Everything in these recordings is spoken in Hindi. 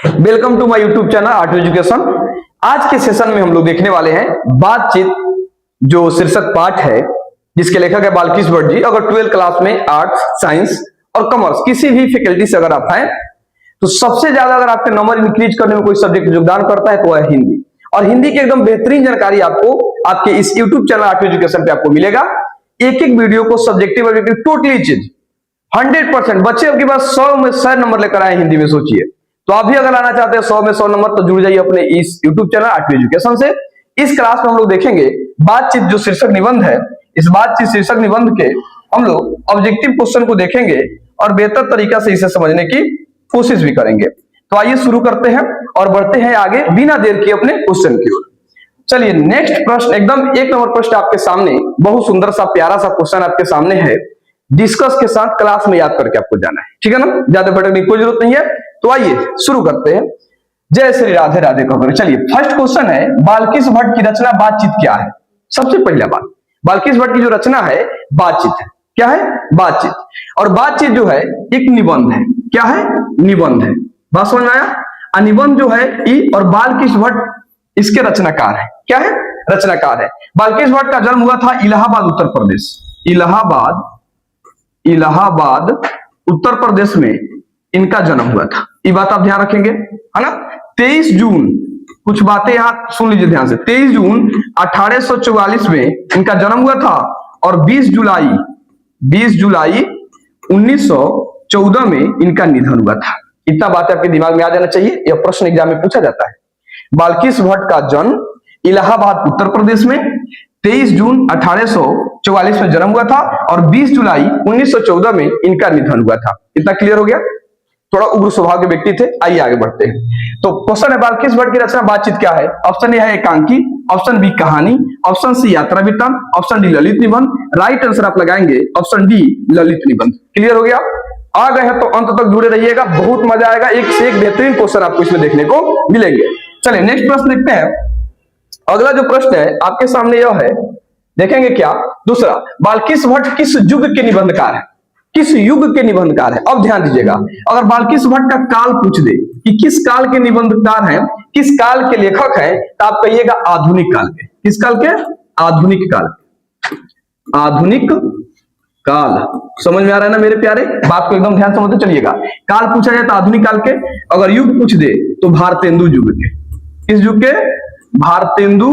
Welcome to my YouTube channel art education. आज के सेशन में हम लोग देखने वाले हैं बातचीत, जो शीर्षक पाठ है जिसके लेखक है बाल्किश भट्ट जी। अगर 12th क्लास में आर्ट्स, साइंस और कॉमर्स किसी भी फैकल्टी से अगर आप हैं तो सबसे ज्यादा अगर आपके नंबर इंक्रीज करने में कोई सब्जेक्ट योगदान करता है तो है हिंदी। और हिंदी की एकदम बेहतरीन जानकारी आपको आपके इस यूट्यूब चैनल आर्ट एजुकेशन पे आपको मिलेगा। एक एक वीडियो को सब्जेक्टिव टोटली चीज 100% बच्चे आपके पास 100 में 100 नंबर लेकर आए हिंदी में। सोचिए, तो आप भी अगर आना चाहते हैं 100 में 100 नंबर तो जुड़ जाइए अपने इस YouTube चैनल आर्ट एजुकेशन से। इस क्लास में हम लोग देखेंगे बातचीत, जो शीर्षक निबंध है। इस बातचीत शीर्षक निबंध के हम लोग ऑब्जेक्टिव क्वेश्चन को देखेंगे और बेहतर तरीका से इसे समझने की कोशिश भी करेंगे। तो आइए शुरू करते हैं और बढ़ते हैं आगे बिना देर के अपने क्वेश्चन की ओर। चलिए, नेक्स्ट प्रश्न एकदम 1 नंबर प्रश्न आपके सामने, बहुत सुंदर सा प्यारा सा क्वेश्चन आपके सामने है। डिस्कस के साथ क्लास में याद करके आपको जाना है, ठीक है ना, ज्यादा भटकने की कोई जरूरत नहीं है। तो आइए शुरू करते हैं। जय श्री राधे राधे कहकर। चलिए, फर्स्ट क्वेश्चन है, बाल्किश भट्ट की रचना बातचीत क्या है। सबसे पहला बात, बाल्किश भट्ट की जो रचना है बातचीत है। क्या है? बातचीत। और बातचीत जो है एक निबंध है। क्या है? निबंध है। बात समझ में आया? निबंध जो है और बाल्किश भट्ट इसके रचनाकार है। क्या है? रचनाकार है। बाल्किश भट्ट का जन्म हुआ था इलाहाबाद उत्तर प्रदेश। इलाहाबाद उत्तर प्रदेश में इनका जन्म हुआ था। ये बात आप ध्यान रखेंगे, है ना। 23 जून, कुछ बातें यहां सुन लीजिए ध्यान से। 23 जून 1844 में इनका जन्म हुआ था और 20 जुलाई 1914 में इनका निधन हुआ था। इतना बात आपके दिमाग में आ जाना चाहिए, यह प्रश्न एग्जाम में पूछा जाता है। बाल्किश भट्ट का जन्म इलाहाबाद उत्तर प्रदेश में 23 जून 1844 में जन्म हुआ था और 20 जुलाई 1914 में इनका निधन हुआ था। इतना क्लियर हो गया? थोड़ा उग्र स्वभाव के व्यक्ति थे। आइए आगे बढ़ते हैं। तो क्वेश्चन है, बाल्किश भट्ट की रचना बातचीत क्या है। ऑप्शन ए है एकांकी, ऑप्शन बी कहानी, ऑप्शन सी यात्रा वृत्तांत, ऑप्शन डी ललित निबंध। राइट आंसर आप लगाएंगे ऑप्शन डी ललित निबंध। क्लियर हो गया? आ गए हैं तो अंत तक जुड़े रहिएगा, बहुत मजा आएगा। एक से एक बेहतरीन क्वेश्चन आपको इसमें देखने को मिलेंगे। चलिए नेक्स्ट प्रश्न देखते हैं। अगला जो प्रश्न है आपके सामने यह है, देखेंगे क्या। दूसरा, बाल्किश भट्ट किस युग के निबंधकार है। किस युग के निबंधकार है? अब ध्यान दीजिएगा, अगर बाल्किश भट्ट का काल पूछ दे कि किस काल के निबंधकार हैं, किस काल के लेखक हैं, तो आप कहिएगा आधुनिक काल के। किस काल के? आधुनिक काल के। आधुनिक काल। समझ में आ रहा है ना मेरे प्यारे? बात को एकदम ध्यान समझते चलिएगा। काल पूछा जाए तो आधुनिक काल के, अगर युग पूछ दे तो भारतेंदु युग के। किस युग के? भारतेंदु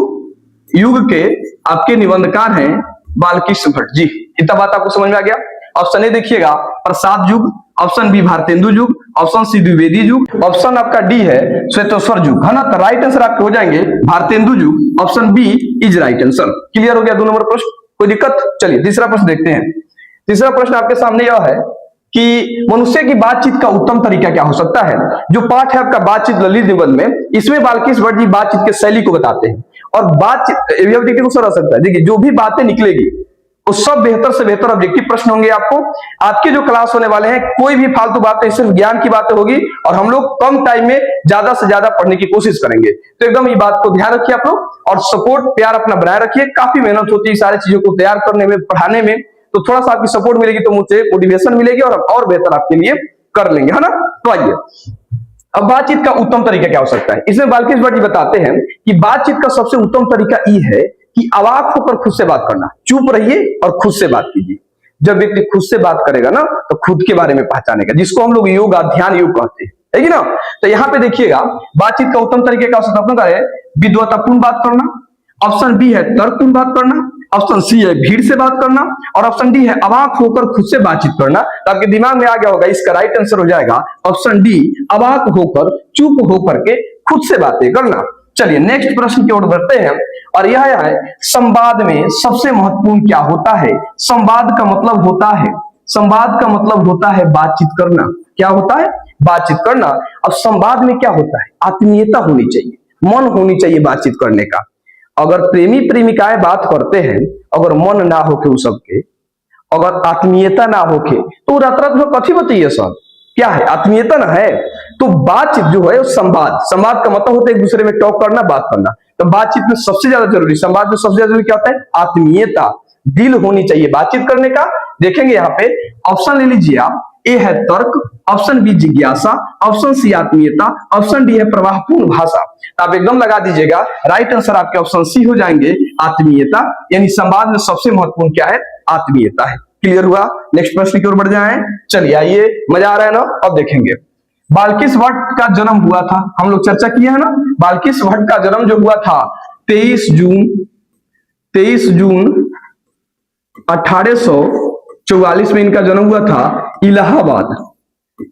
युग के आपके निबंधकार हैं बाल्किश भट्ट जी। इतना बात आपको समझ में आ गया? ऑप्शन ए देखिएगा प्रसाद युग, ऑप्शन बी भारतेंदु युग, ऑप्शन सी द्विवेदी युग, ऑप्शन आपका डी है श्वेतेश्वर युग, है ना। तो राइट आंसर आपके हो जाएंगे भारतेंदु युग। Option B is right answer. Clear हो गया 2 नंबर प्रश्न? कोई दिक्कत? चलिए तीसरा प्रश्न देखते हैं। तीसरा प्रश्न आपके सामने यह है कि मनुष्य की बातचीत का उत्तम तरीका क्या हो सकता है। जो पाठ है आपका बातचीत ललित निबंध में, इसमें बाल्किश भट्ट जी बातचीत के शैली को बताते हैं। और बातचीत को सर सकता है, देखिए जो भी बातें निकलेगी वो सब बेहतर से बेहतर ऑब्जेक्टिव प्रश्न होंगे। आपके जो क्लास होने वाले हैं, कोई भी फालतू बातें, सिर्फ ज्ञान की बातें होगी और हम लोग कम टाइम में ज्यादा से ज्यादा पढ़ने की कोशिश करेंगे। तो एकदम ये बात को ध्यान रखिए आप लोग, और सपोर्ट प्यार अपना बनाए रखिए। काफी मेहनत होती है सारी चीजों को तैयार करने में, पढ़ाने में। तो थोड़ा सा आपकी सपोर्ट मिलेगी तो मुझसे मोटिवेशन मिलेगी और बेहतर आपके लिए कर लेंगे, है ना। तो आइए, अब बातचीत का उत्तम तरीका क्या हो सकता है। इसमें बाल्किश भट्ट जी बताते हैं कि बातचीत का सबसे उत्तम तरीका ये है कि अवाक होकर खुद से बात करना। चुप रहिए और खुद से बात कीजिए। जब व्यक्ति खुद से बात करेगा ना तो खुद के बारे में पहचानेगा, जिसको हम लोग योग, ध्यान योग कहते हैं, है कि ना। तो यहाँ पे देखिएगा बातचीत का उत्तम तरीके का अपना है विद्वतापूर्ण बात करना, ऑप्शन बी है तर्कपूर्ण बात करना, ऑप्शन सी है भीड़ से बात करना, और ऑप्शन डी है अवाक होकर खुद से बातचीत करना। तो आपके दिमाग में आ गया होगा, इसका राइट आंसर हो जाएगा ऑप्शन डी अवाक होकर, चुप होकर के खुद से बातें करना। चलिए नेक्स्ट प्रश्न की ओर बढ़ते हैं, और यह है संवाद में सबसे महत्वपूर्ण क्या होता है। संवाद का मतलब होता है बातचीत करना। क्या होता है? बातचीत करना। अब संवाद में क्या होता है? आत्मीयता होनी चाहिए, मन होनी चाहिए बातचीत करने का। अगर प्रेमी प्रेमिकाएं बात करते हैं, अगर मन ना होके उस सबके, अगर आत्मीयता ना होके, तो रात रात में कथी बताइए सब क्या है? आत्मीयता ना है। तो बातचीत जो है संवाद का मतलब होता है एक दूसरे में टॉक करना, बात करना। तो बातचीत में सबसे ज्यादा जरूरी, संवाद में सबसे ज्यादा जरूरी क्या होता है? आत्मीयता। दिल होनी चाहिए बातचीत करने का। देखेंगे यहाँ पे ऑप्शन ले लीजिए आप, ए है तर्क, ऑप्शन बी जिज्ञासा, ऑप्शन सी आत्मीयता, ऑप्शन डी है प्रवाहपूर्ण भाषा। तो आप एकदम लगा दीजिएगा, राइट आंसर आपके ऑप्शन सी हो जाएंगे, आत्मीयता। यानी संवाद में सबसे महत्वपूर्ण क्या है, आत्मीयता है। क्लियर हुआ? नेक्स्ट प्रश्न की ओर बढ़ जाएं। चलिए आइए, मजा आ रहा है ना? अब देखेंगे बाल्किस भट्ट का जन्म हुआ था, हम लोग चर्चा किए हैं ना, बाल्किस भट्ट का जन्म जो हुआ था 23 जून 1844 में इनका जन्म हुआ था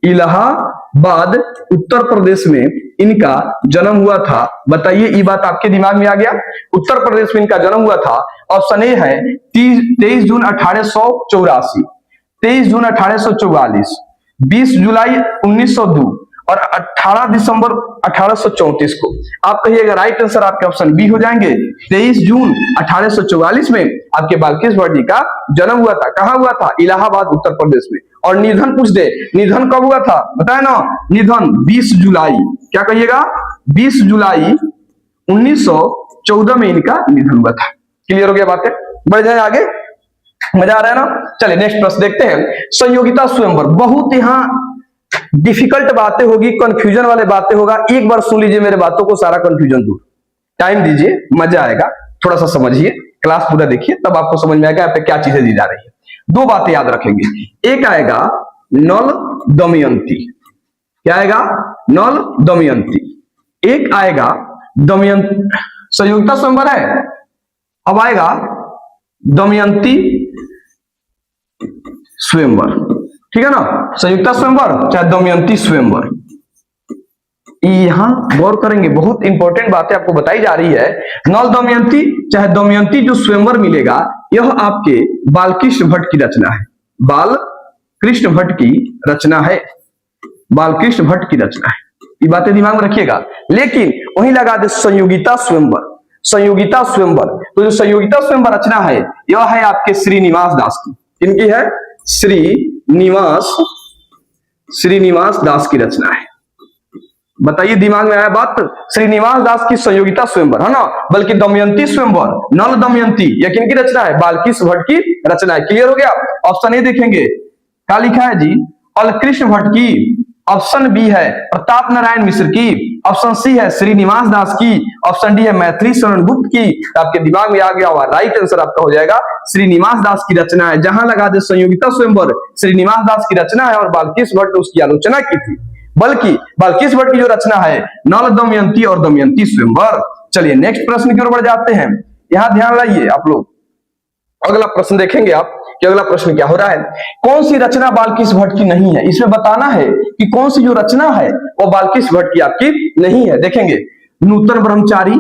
इलाहाबाद उत्तर प्रदेश में इनका जन्म हुआ था। बताइए, ये बात आपके दिमाग में आ गया? उत्तर प्रदेश में इनका जन्म हुआ था। ऑप्शन ए है 23 जून 1884, 23 जून 1844, 20 जुलाई 1902 और 18 दिसंबर 1834 को। आप कहिएगा राइट आंसर आपके ऑप्शन बी हो जाएंगे, 23 जून 1844 में आपके बाल्किस भट्ट जी का जन्म हुआ था। कहां हुआ था? इलाहाबाद उत्तर प्रदेश में। और निधन पूछ दे, निधन कब हुआ था बताए ना? निधन 20 जुलाई, क्या कहिएगा, 20 जुलाई 1914 में इनका निधन हुआ था। क्लियर हो गया बातें? बढ़ जाए आगे, मजा आ रहा है ना? चलिए नेक्स्ट प्रश्न देखते हैं। संयोगिता स्वयंवर, बहुत यहां डिफिकल्ट बातें होगी, कंफ्यूजन वाले बातें होगा। एक बार सुन लीजिए मेरे बातों को, सारा कंफ्यूजन दूर। टाइम दीजिए, मजा आएगा, थोड़ा सा समझिए, क्लास पूरा देखिए, तब आपको समझ में आएगा यहाँ पे क्या चीजें दी जा रही है। दो बातें याद रखेंगे, एक आएगा नल दमयंती, क्या आएगा? नल दमयंती। एक आएगा दमयंती, संयोगिता स्वयंवर है, अब आएगा दमयंती स्वयंवर, ठीक है ना? संयुक्ता स्वयंवर चाहे दमयंती स्वयंवर, यहां गौर करेंगे, बहुत इंपॉर्टेंट बातें आपको बताई जा रही है। नल दमयंती चाहे दमयंती जो स्वयंवर मिलेगा, यह आपके बालकृष्ण भट्ट की रचना है, बालकृष्ण भट्ट की रचना है, बालकृष्ण भट्ट की रचना है। ये बातें दिमाग में रखिएगा। लेकिन वहीं लगा दे संयोगिता स्वयंवर, संयोगिता स्वयंवर, तो जो संयोगिता स्वयंवर रचना है यह है आपके श्रीनिवास दास की। किनकी है? श्रीनिवास दास की रचना है। बताइए, दिमाग में आया बात? श्रीनिवास दास की संयोगिता स्वयंवर है ना, बल्कि दमयंती स्वयंवर, नल दमयंती, यह किनकी रचना है? बालकृष्ण भट्ट की रचना है। क्लियर हो गया? ऑप्शन ए देखेंगे, क्या लिखा है जी? बालकृष्ण भट्ट की। ऑप्शन बी है प्रताप नारायण मिश्र की। ऑप्शन सी है श्रीनिवास दास की। ऑप्शन डी है मैथिली शरण गुप्त की। तो आपके दिमाग में आ गया होगा, राइट आंसर आपका हो जाएगा श्रीनिवास दास की रचना है। जहां लगा दे संयोगिता स्वयंवर श्रीनिवास दास की रचना है और बालकृष्ण भट्ट ने उसकी आलोचना की थी, बल्कि बालकृष्ण भट्ट की जो रचना है नल दमयंती और दमयंती स्वयंवर। चलिए नेक्स्ट प्रश्न की ओर बढ़ जाते हैं। यहां ध्यान लाइए आप लोग, अगला प्रश्न देखेंगे आप कि अगला प्रश्न क्या हो रहा है। कौन सी रचना बालकृष्ण भट्ट की नहीं है? इसमें बताना है कि कौन सी जो रचना है वो बालकृष्ण भट्ट की आपकी नहीं है। देखेंगे नूतन ब्रह्मचारी,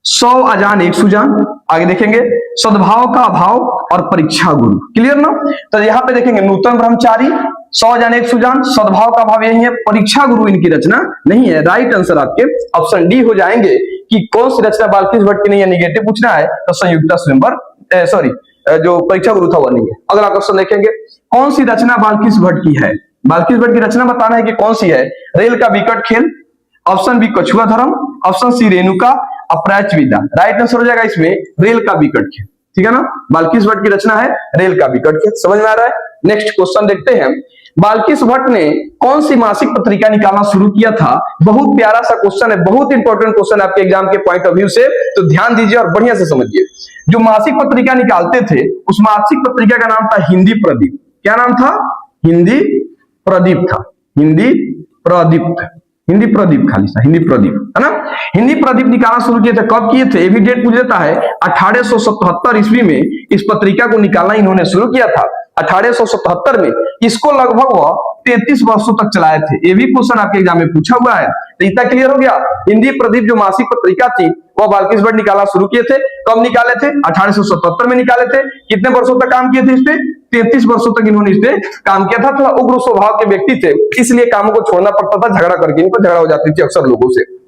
100 अजान 1 सुजान, आगे देखेंगे सद्भाव का अभाव और परीक्षा गुरु। क्लियर ना? तो यहाँ पे देखेंगे नूतन ब्रह्मचारी, 100 अजान 1 सुजान, सद्भाव का अभाव यही है, परीक्षा गुरु इनकी रचना नहीं है। राइट आंसर आपके ऑप्शन डी हो जाएंगे कि कौन सी रचना बालकृष्ण भट्ट की नहीं है। निगेटिव पूछना है तो संयुक्ता स्वयंवर, सॉरी जो परीक्षा गुरु था वो नहीं है। अगला क्वेश्चन देखेंगे, कौन सी रचना बालकृष्ण भट्ट की है? बालकृष्ण भट्ट की रचना बताना है कि कौन सी है। रेल का विकट खेल, ऑप्शन बी कछुआ धर्म, ऑप्शन सी रेणुका, अपराच विद्या। राइट आंसर हो जाएगा इसमें रेल का विकट खेल, ठीक है ना? बालकृष्ण भट्ट की रचना है रेल का विकट खेल। समझ में आ रहा है? नेक्स्ट क्वेश्चन देखते हैं, बालकृष्ण भट्ट ने कौन सी मासिक पत्रिका निकालना शुरू किया था? बहुत प्यारा सा क्वेश्चन है, बहुत इंपॉर्टेंट क्वेश्चन है आपके एग्जाम के पॉइंट ऑफ व्यू से, तो ध्यान दीजिए और बढ़िया से समझिए। जो मासिक पत्रिका निकालते थे उस मासिक पत्रिका का नाम था हिंदी प्रदीप। क्या नाम था? हिंदी प्रदीप था, हिंदी प्रदीप, हिंदी प्रदीप, खाली सा हिंदी प्रदीप, है ना? हिंदी प्रदीप निकालना शुरू किए थे। कब किए थे? ये भी डेट पूछ लेता है। 1877 ईस्वी में इस पत्रिका को निकालना इन्होंने शुरू किया था। 1877 में इसको लगभग वह 33 वर्षों तक चलाए थे। ये भी क्वेश्चन आपके एग्जाम में पूछा हुआ है, तो इतना क्लियर हो गया। हिंदी प्रदीप जो मासिक पत्रिका थी वह बालकृष्ण भट्ट निकालना शुरू किए थे। कब निकाले थे? 1877 में निकाले थे। कितने वर्षों तक काम किए थे इस पे? 33 वर्षों तक इन्होंने इस पे काम किया था। थोड़ा उग्र स्वभाव के व्यक्ति थे, इसलिए कामों को छोड़ना पड़ता था, झगड़ा करके इनको झगड़ा हो जाती थी अक्सर लोगों से।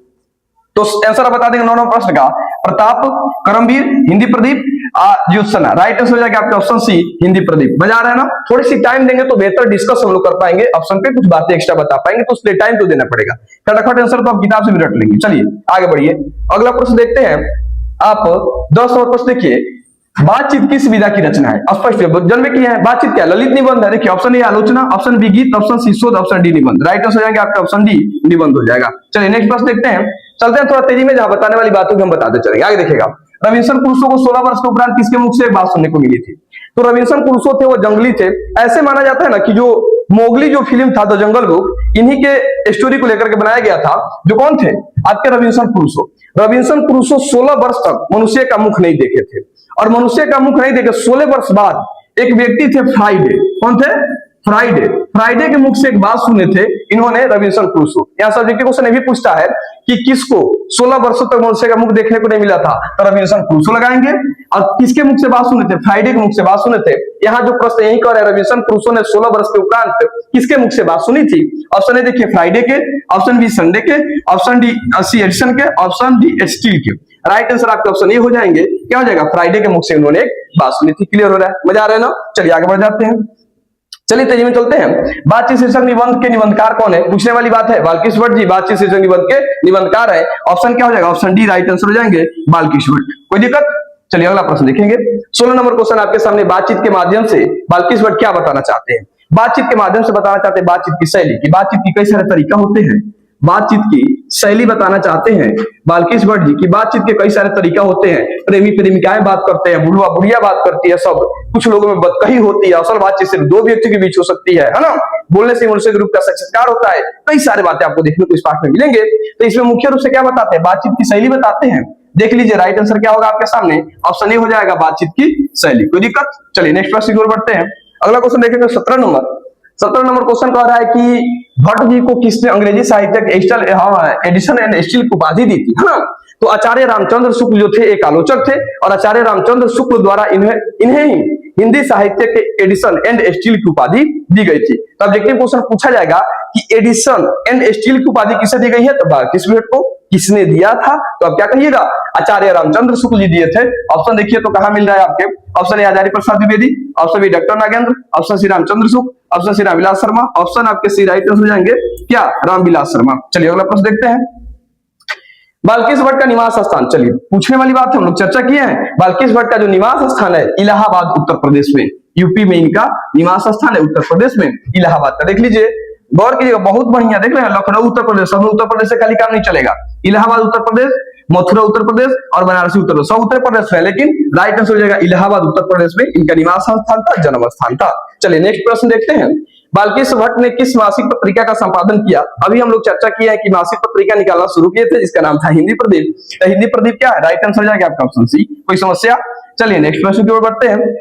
तो आंसर बता देंगे 9 प्रश्न का, प्रताप, करमवीर, हिंदी प्रदीप, ज्योत्सना। राइट आंसर हो जाएगा आपका ऑप्शन सी हिंदी प्रदीप। मजा आ रहा है ना? थोड़ी सी टाइम देंगे तो बेहतर डिस्कस हम लोग कर पाएंगे, ऑप्शन पे कुछ बातें एक्स्ट्रा बता पाएंगे, तो उसके टाइम तो देना पड़ेगा। फटाफट आंसर तो आप किताब से भी रट लेंगे। चलिए आगे बढ़िए, अगला प्रश्न देखते हैं। आप 10 नंबर प्रश्न देखिए, बातचीत किस विधा की रचना है? स्पष्ट जन्म की है। बातचीत क्या? ललित निबंध है। देखिए ऑप्शन ए आलोचना, ऑप्शन बी गीत, ऑप्शन सी शोध, ऑप्शन डी निबंध। राइट आंसर हो जाएगा आपका ऑप्शन डी निबंध हो जाएगा। चलिए नेक्स्ट प्रश्न देखते हैं। चलते हैं थोड़ा तेजी में, जहां बताने वाली बातों को हम बताते चलेंगे। आगे देखिएगा, रविंसन क्रूसो को 16 वर्ष के उपरांत किसके मुख से एक बात सुनने को मिली थी? तो रविंसन क्रूसो थे, वो जंगली थे। ऐसे माना जाता है ना कि जो मोगली जो फिल्म था द जंगल बुक, इन्हीं के स्टोरी को लेकर के बनाया गया था। जो कौन थे? आपके रविंसन क्रूसो। रविंसन क्रूसो 16 वर्ष तक मनुष्य का मुख नहीं देखे थे, और मनुष्य का मुख नहीं देखे 16 वर्ष बाद एक व्यक्ति थे फ्राइडे। कौन थे? फ्राइडे। फ्राइडे के मुख से एक बात सुने थे इन्होंने, रविंसन क्रूसो। यहाँ सब्जेक्टिव क्वेश्चन ये भी पूछता है कि किसको 16 वर्षों तक मनुष्य का मुख देखने को नहीं मिला था, तो रविंसन क्रूसो लगाएंगे। और किसके मुख से बात सुने थे? फ्राइडे के मुख से बात सुने थे। यहाँ जो प्रश्न यही कर रहे हैं, रविंसन क्रूसो ने 16 वर्ष के उपरांत किसके मुख से बात सुनी थी? ऑप्शन ए देखिए फ्राइडे के, ऑप्शन बी संडे के, ऑप्शन डी सी एडिसन के, ऑप्शन डी स्टील के। राइट आंसर आपके ऑप्शन ए हो जाएंगे। क्या हो जाएगा? फ्राइडे के मुख से उन्होंने एक बात सुनी थी। क्लियर हो रहा है? मजा आ रहा है ना? चलिए आगे बढ़ जाते हैं। चलिए तेजी में चलते हैं। बातचीत शीर्षक निबंध के निबंधकार कौन है? पूछने वाली बात है। बालकृष्ण भट्ट जी बातचीत शीर्षक निबंध के निबंधकार है। ऑप्शन क्या हो जाएगा? ऑप्शन डी राइट आंसर हो जाएंगे बालकृष्ण भट्ट। कोई दिक्कत? चलिए अगला प्रश्न देखेंगे। 16 नंबर क्वेश्चन आपके सामने। बातचीत के माध्यम से बालकृष्ण भट्ट क्या बताना चाहते हैं? बातचीत के माध्यम से बताना चाहते हैं बातचीत की शैली की। बातचीत की कई सारे तरीका होते हैं। बातचीत की शैली बताना चाहते हैं बालकृष्ण भट्ट जी की। बातचीत के कई सारे तरीका होते हैं। प्रेमी प्रेमिकाएं बात करते हैं, बुढ़वा बुढ़िया बात करती है, सब कुछ लोगों में बदकही होती है। असल बातचीत सिर्फ दो व्यक्ति के बीच हो सकती है ना? बोलने से मनुष्य के रूप का साक्षात्कार होता है। कई सारी बातें आपको देखने को इस पाठ में मिलेंगे। तो इसमें मुख्य रूप से क्या बताते हैं? बातचीत की शैली बताते हैं। देख लीजिए राइट आंसर क्या होगा आपके सामने? ऑप्शन ए हो जाएगा बातचीत की शैली। कोई दिक्कत? चलिए नेक्स्ट प्रश्न की ओर बढ़ते हैं। अगला क्वेश्चन देखेंगे 17 नंबर। 17 नंबर क्वेश्चन कह रहा है कि भट्ट जी को किसने अंग्रेजी साहित्य के एडिशन एंड स्टील की उपाधि दी थी? है ना? तो आचार्य रामचंद्र शुक्ल जो थे एक आलोचक थे, और आचार्य रामचंद्र शुक्ल द्वारा इन्हें ही हिंदी साहित्य के एडिशन एंड स्टील की उपाधि दी गई थी। तो ऑब्जेक्टिव क्वेश्चन पूछा जाएगा कि एडिशन एंड स्टील की उपाधि किसे दी गई है? तो बालकृष्ण भट्ट को। किसने दिया था? तो आप क्या कहिएगा? आचार्य रामचंद्र शुक्ल जी दिए थे। ऑप्शन देखिए तो कहां मिल रहा है आपके? Option A Acharya Prasad Dwivedi, option B doctor Nagendra, option C Ramchandra Shukla, option C Ramvilas Sharma, option आपके सी राइट आंसर हो जाएंगे क्या? रामविलास शर्मा। चलिए अगला प्रश्न देखते हैं। बालकृष्ण भट्ट का निवास स्थान। चलिए पूछने वाली बात है, हम लोग चर्चा किए हैं। बालकृष्ण भट्ट का जो निवास स्थान है इलाहाबाद उत्तर प्रदेश में, यूपी में इनका निवास स्थान है, उत्तर प्रदेश में इलाहाबाद का। देख लीजिए, गौर कीजिएगा, बहुत बढ़िया। देख रहे हैं लखनऊ उत्तर प्रदेश, सब उत्तर प्रदेश से खाली काम नहीं चलेगा। इलाहाबाद उत्तर प्रदेश, मथुरा उत्तर प्रदेश और बनारसी उत्तर प्रदेश, सब उत्तर प्रदेश है, लेकिन राइट आंसर हो जाएगा इलाहाबाद उत्तर प्रदेश में इनका निवास स्थान था, जन्म स्थान था। चलिए नेक्स्ट प्रश्न देखते हैं। बालकृष्ण भट्ट ने किस मासिक पत्रिका का संपादन किया? अभी हम लोग चर्चा किया है कि मासिक पत्रिका निकालना शुरू किए थे जिसका नाम था हिंदी प्रदीप। तो हिंदी प्रदीप क्या है? राइट आंसर हो जाएगा आपका ऑप्शन सी। कोई समस्या? चलिए नेक्स्ट प्रश्न की ओर बढ़ते हैं।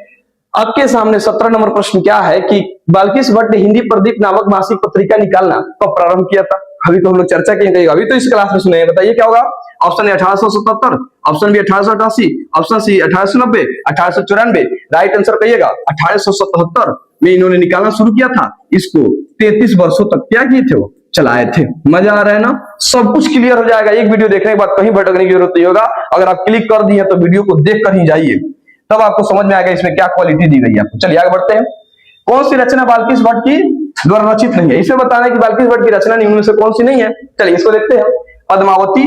आपके सामने 17 नंबर प्रश्न क्या है कि बालकृष्ण भट्ट ने हिंदी प्रदीप नामक मासिक पत्रिका निकालना कब प्रारंभ किया था? अभी तो हम लोग चर्चा किए, अभी तो इस क्लास में सुने। बताइए क्या होगा? Option A 1877, option B 1888, option C 1890, 1894। Right answer कहिएगा 1877 में इन्होंने निकालना शुरू किया था। इसको 33 वर्षों तक क्या किए थे? वो चलाए थे। मजा आ रहा है ना? सब कुछ क्लियर हो जाएगा एक वीडियो देखने के बाद, कहीं भटकने की जरूरत नहीं होगा। अगर आप क्लिक कर दिए तो वीडियो को देख कर ही जाइए, तब आपको समझ में आएगा इसमें क्या क्वालिटी दी गई है आपको। चलिए आगे बढ़ते हैं। कौन सी रचना बालकृष्ण भट्ट की द्वारा रचित नहीं है? इसमें बताना है कि बालकृष्ण भट्ट की रचना निम्न में से कौन सी नहीं है। चलिए इसको देखते हैं। पद्मावती,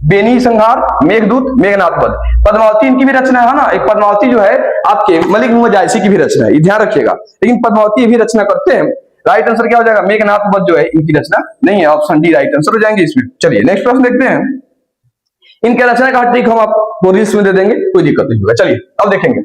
बेनी संहार, मेघदूत, मेघनाथ वध। पद्मावती इनकी भी रचना है ना। एक पद्मावती जो है आपके मलिक मोहम्मद जायसी की भी रचना है, ध्यान रखिएगा। लेकिन पद्मावती भी रचना करते हैं। राइट आंसर क्या हो जाएगा? मेघनाथ वध जो है इनकी रचना नहीं है, ऑप्शन डी राइट आंसर हो जाएंगे इसमें। चलिए नेक्स्ट प्रश्न देखते हैं। इनके रचना का ट्रिक हम आपको रील्स में दे देंगे, कोई दिक्कत नहीं होगा। चलिए अब देखेंगे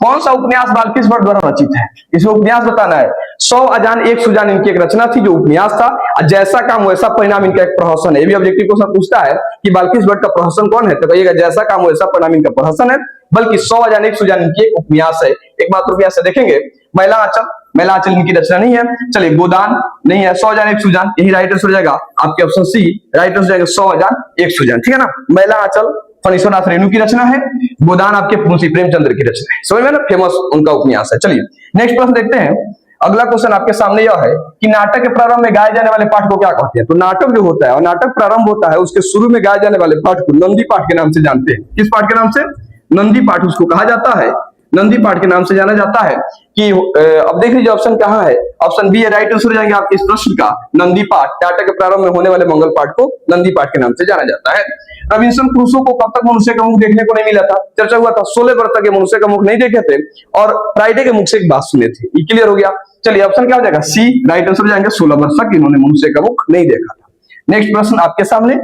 कौन सा उपन्यास बालकृष्ण भट्ट द्वारा रचित है। इसमें उपन्यास बताना है। 100 अजान एक सुजान इनकी एक रचना थी जो उपन्यास था। जैसा काम वैसा परिणाम इनका एक प्रहसन है। ये भी ऑब्जेक्टिव क्वेश्चन पूछता है कि बालकृष्ण भट्ट का प्रहसन कौन है? तो कहिएगा जैसा काम वैसा परिणाम इनका प्रहसन है, बल्कि 100 अजान एक सुजान इनकी एक उपन्यास है। एक मात्र उपन्यास से देखेंगे। महिला आंचल, महिला आंचल इनकी रचना नहीं है। चलिए गोदान नहीं है। 100 अजान एक सुजान, यही राइट आंसर हो जाएगा आपके ऑप्शन सी। राइट आंसर हो जाएगा 100 अजान एक सुजान, ठीक है ना। महिला आंचल फणीश्वरनाथ रेणु की रचना है। गोदान आपके मुंशी प्रेमचंद्र की रचना है। समझ में ना, फेमस उनका उपन्यास है। चलिए नेक्स्ट प्रश्न देखते हैं। अगला क्वेश्चन आपके सामने यह है कि नाटक के प्रारंभ में गाए जाने वाले पाठ को क्या कहते हैं? तो नाटक जो होता है और नाटक प्रारंभ होता है उसके शुरू में गाए जाने वाले पाठ को नंदी पाठ के नाम से जानते हैं। किस पाठ के नाम से? नंदी पाठ उसको कहा जाता है। नंदी पाठ के नाम से जाना जाता है। कि अब देख लीजिए ऑप्शन कहाँ है, ऑप्शन बी है राइट आंसर हो जाएंगे आपके इस प्रश्न का नंदी पाठ। टाटा के प्रारंभ में होने वाले मंगल पाठ को नंदी पाठ के नाम से जाना जाता है। रॉबिन्सन क्रूसो को कब तक मनुष्य का मुख देखने को नहीं मिला था, चर्चा हुआ था 16 वर्ष तक मनुष्य का मुख नहीं देखे थे और फ्राइडे के मुख से एक बात सुने थे। ये क्लियर हो गया। चलिए ऑप्शन क्या हो जाएगा, सी राइट आंसर हो जाएंगे। 16 वर्ष तक इन्होंने मनुष्य का मुख नहीं देखा था। नेक्स्ट प्रश्न आपके सामने,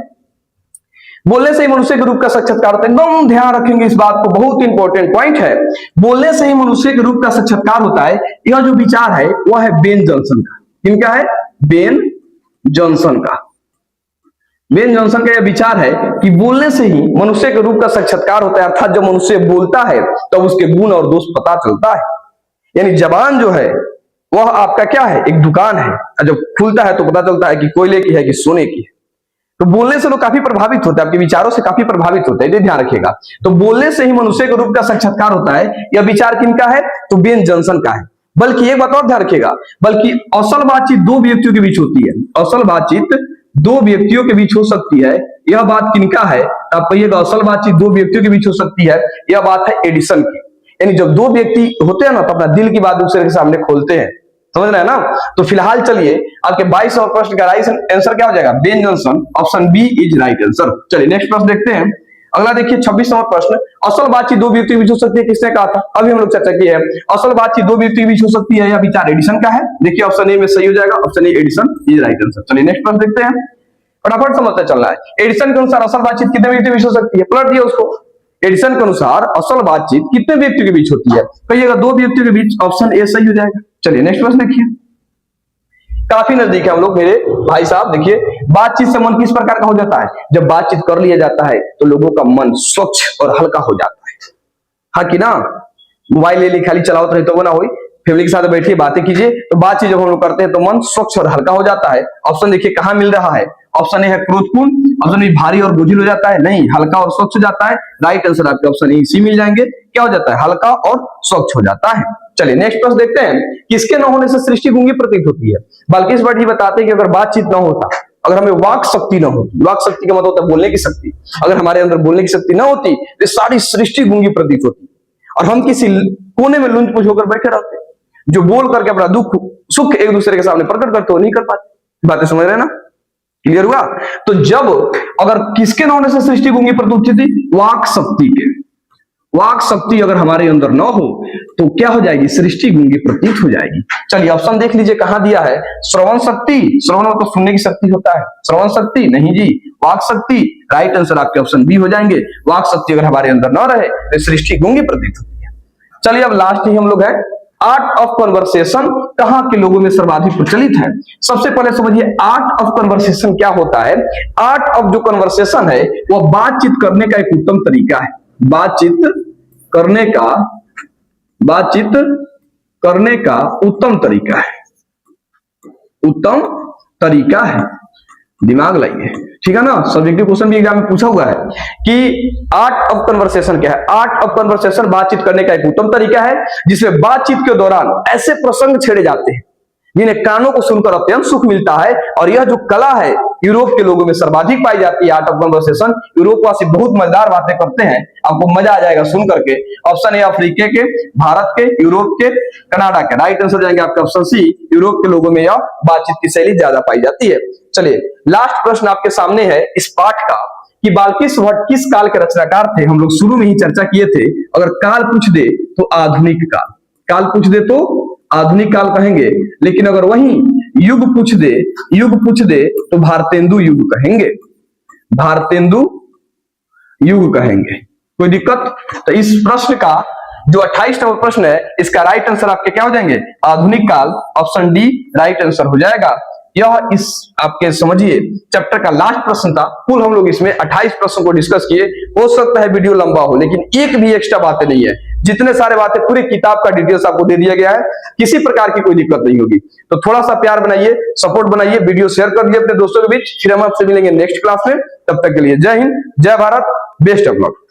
बोलने से ही मनुष्य के रूप का साक्षात्कार होता है। एकदम ध्यान रखेंगे इस बात को, बहुत इंपॉर्टेंट पॉइंट है। बोलने से ही मनुष्य के रूप का साक्षात्कार होता है, यह जो विचार है वह है बेन जॉनसन का। किनका है, बेन जॉनसन का। बेन जॉनसन का यह विचार है कि बोलने से ही मनुष्य के रूप का साक्षात्कार होता है, अर्थात जब मनुष्य बोलता है तब तो उसके गुण और दोष पता चलता है। यानी जबान जो है वह आपका क्या है, एक दुकान है, जब खुलता है तो पता चलता है कि कोयले की है कि सोने की है। तो बोलने से लोग काफी प्रभावित होते हैं, आपके विचारों से काफी प्रभावित होते हैं, ये ध्यान रखिएगा। तो बोलने से ही मनुष्य के रूप का साक्षात्कार होता है, यह विचार किनका है, तो बेन जॉनसन का है। बल्कि एक बात और ध्यान रखिएगा, बल्कि असल बातचीत दो व्यक्तियों के बीच होती है, असल बातचीत दो व्यक्तियों के बीच हो सकती है। यह बात किनका है, आप कहिएगा असल बातचीत दो व्यक्तियों के बीच हो सकती है, यह बात है एडिसन की। यानी जब दो व्यक्ति होते हैं ना तो अपना दिल की बात दूसरे के सामने खोलते हैं, समझ रहे हैं ना। तो फिलहाल चलिए आपके 22 और प्रश्न का राइट आंसर क्या हो जाएगा, Ben Johnson, option B is right answer. चलिए नेक्स्ट प्रश्न देखते हैं। अगला देखिए 26 नंबर प्रश्न, असल बातचीत दो व्यक्ति के बीच हो सकती है, किसने कहा था, अभी हम लोग चर्चा की है। असल बातचीत दो व्यक्ति के बीच हो सकती है, यह विचार एडिसन का है। देखिए ऑप्शन ए में सही हो जाएगा, option A Edison is right answer. चलिए नेक्स्ट प्रश्न देखते हैं, फटाफट समझते चल रहा है। एडिसन के अनुसार असल बातचीत कितने व्यक्ति के बीच हो सकती है, पलट दिया उसको। एडिसन के अनुसार असल बातचीत कितने व्यक्तियों के बीच होती है, कहिएगा दो व्यक्तियों के बीच, ऑप्शन ए सही हो जाएगा। चलिए नेक्स्ट प्रश्न देखिए, काफी नजदीक है हम लोग मेरे भाई साहब। देखिए बातचीत से मन किस प्रकार का हो जाता है, जब बातचीत कर लिया जाता है तो लोगों का मन स्वच्छ और हल्का हो जाता है, हाँ कि ना। मोबाइल ले ली खाली चलाओ रहे तो वो ना हुई, फैमिली के साथ बैठिए बातें कीजिए, तो बातचीत जब हम लोग करते हैं तो मन स्वच्छ और हल्का हो जाता है। ऑप्शन देखिए कहां मिल रहा है, ऑप्शन ए है क्रोधपूर्ण, ऑप्शन ए भारी और बोझिल हो जाता है, नहीं हल्का और स्वच्छ हो जाता है। राइट आंसर आपके ऑप्शन ए सी मिल जाएंगे, क्या हो जाता है, हल्का और स्वच्छ हो जाता है। चलिए नेक्स्ट प्रश्न देखते हैं, किसके न होने से सृष्टि गूंगी प्रतीत होती है। बल्कि इस बार ये बताते हैं कि अगर बातचीत न होता, अगर हमें वाक शक्ति न होती, वाक शक्ति का मतलब होता है बोलने की शक्ति, अगर हमारे अंदर बोलने की शक्ति न होती तो सारी सृष्टि गूंगी प्रतीत होती और हम किसी कोने में लुंज पुंज होकर बैठे रहते, जो बोल करके अपना दुख सुख एक दूसरे के सामने प्रकट करते हो नहीं कर पाते। बातें समझ रहे हैं ना, क्लियर हुआ। तो जब अगर किसके न होने से सृष्टि गूंगी प्रतीत होती थी, वाक शक्ति के, वाक शक्ति अगर हमारे अंदर न हो तो क्या हो जाएगी, सृष्टि गूंगी प्रतीत हो जाएगी। चलिए ऑप्शन देख लीजिए कहां दिया है, श्रवण शक्ति, श्रवण मतलब तो सुनने की शक्ति होता है, श्रवण शक्ति नहीं जी, वाक शक्ति। राइट आंसर आपके ऑप्शन बी हो जाएंगे, वाक शक्ति अगर हमारे अंदर न रहे तो सृष्टि गूंगी प्रतीत होती है। चलिए अब लास्ट ही हम लोग है, आर्ट ऑफ कन्वर्सेशन कहां के लोगों में सर्वाधिक प्रचलित है। सबसे पहले समझिए आर्ट ऑफ कन्वर्सेशन क्या होता है। आर्ट ऑफ जो कन्वर्सेशन है वह बातचीत करने का एक उत्तम तरीका है, बातचीत करने का उत्तम तरीका है, उत्तम तरीका है। दिमाग लाइए, ठीक है ना। सब्जेक्टिव क्वेश्चन भी एग्जाम में पूछा हुआ है कि आर्ट ऑफ कन्वर्सेशन क्या है। आर्ट ऑफ कन्वर्सेशन बातचीत करने का एक उत्तम तरीका है, जिसमें बातचीत के दौरान ऐसे प्रसंग छेड़े जाते हैं जिन्हें कानों को सुनकर अत्यंत सुख मिलता है। और यह जो कला है यूरोप के लोगों में सर्वाधिक पाई जाती है, आर्ट ऑफ कन्वर्सेशन। यूरोपवासी बहुत मजेदार बातें करते हैं, आपको मजा आ जाएगा सुन करके। ऑप्शन ए अफ्रीका के, भारत के, यूरोप के, कनाडा के। राइट आंसर जाएंगे आपका ऑप्शन सी, यूरोप के लोगों में यह बातचीत की शैली ज्यादा पाई जाती है। चलिए लास्ट प्रश्न आपके सामने है इस पाठ का कि बाल्किस भट्ट किस काल के रचनाकार थे। हम लोग शुरू में ही चर्चा किए थे, अगर काल पूछ दे तो आधुनिक काल, काल पूछ दे तो आधुनिक काल कहेंगे, लेकिन अगर वही युग पूछ दे तो भारतेंदु युग कहेंगे, भारतेंदु युग कहेंगे। कोई दिक्कत? तो इस प्रश्न का जो 28 नंबर प्रश्न है इसका राइट आंसर आपके क्या हो जाएंगे, आधुनिक काल, ऑप्शन डी राइट आंसर हो जाएगा। यह इस आपके समझिए चैप्टर का लास्ट प्रश्न था। कुल हम लोग इसमें 28 प्रश्नों को डिस्कस किए। हो सकता है वीडियो लंबा हो, लेकिन एक भी एक्स्ट्रा बातें नहीं है, जितने सारे बातें पूरी किताब का डिटेल्स आपको दे दिया गया है, किसी प्रकार की कोई दिक्कत नहीं होगी। तो थोड़ा सा प्यार बनाइए, सपोर्ट बनाइए, वीडियो शेयर कर दीजिए अपने दोस्तों के बीच। फिर हम आपसे मिलेंगे नेक्स्ट क्लास में, तब तक के लिए जय हिंद, जय भारत, बेस्ट ऑफ लक।